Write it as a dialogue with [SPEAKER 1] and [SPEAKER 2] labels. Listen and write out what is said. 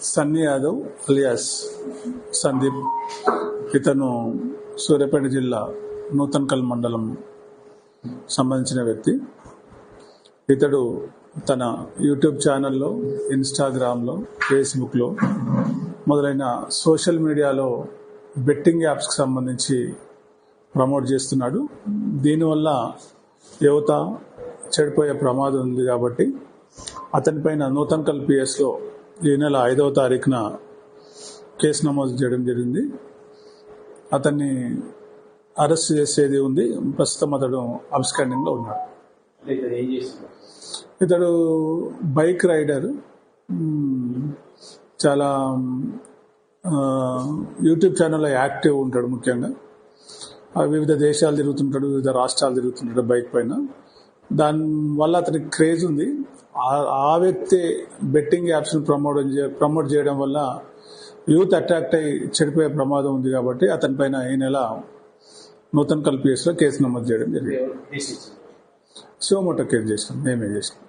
[SPEAKER 1] Sunny Yadav alias Sandeep. ఇతను సూర్యాపేట జిల్లా నూతన్కల్ మండలం సంబంధించిన వ్యక్తి. ఇతడు తన యూట్యూబ్ ఛానల్లో, ఇన్స్టాగ్రామ్లో, ఫేస్బుక్లో మొదలైన సోషల్ మీడియాలో బెట్టింగ్ యాప్స్కి సంబంధించి ప్రమోట్ చేస్తున్నాడు. దీనివల్ల యువత చెడిపోయే ప్రమాదం ఉంది కాబట్టి అతనిపైన నూతన్కల్ పిఎస్లో ఈ నెల 5వ తారీఖున కేసు నమోదు చేయడం జరిగింది. అతన్ని అరెస్ట్ చేసేది ఉంది. ప్రస్తుతం అతడు అబ్స్కాండింగ్లో ఉన్నాడు. ఇతడు బైక్ రైడర్. చాలా యూట్యూబ్ ఛానల్లో యాక్టివ్ ఉంటాడు. ముఖ్యంగా వివిధ దేశాలు తిరుగుతుంటాడు, వివిధ రాష్ట్రాలు తిరుగుతుంటాడు బైక్ పైన. దానివల్ల అతనికి క్రేజ్ ఉంది. ఆ వ్యక్తి బెట్టింగ్ యాప్స్ని ప్రమోట్ చేయడం వల్ల యూత్ అట్రాక్ట్ అయ్యి చెడిపోయే ప్రమాదం ఉంది కాబట్టి అతనిపైన ఈ నెల నూతన్కల్ పిఎస్లో కేసు నమోదు చేయడం జరిగింది. సోమోటో కేసు చేసినాం, మేమే చేసినాం.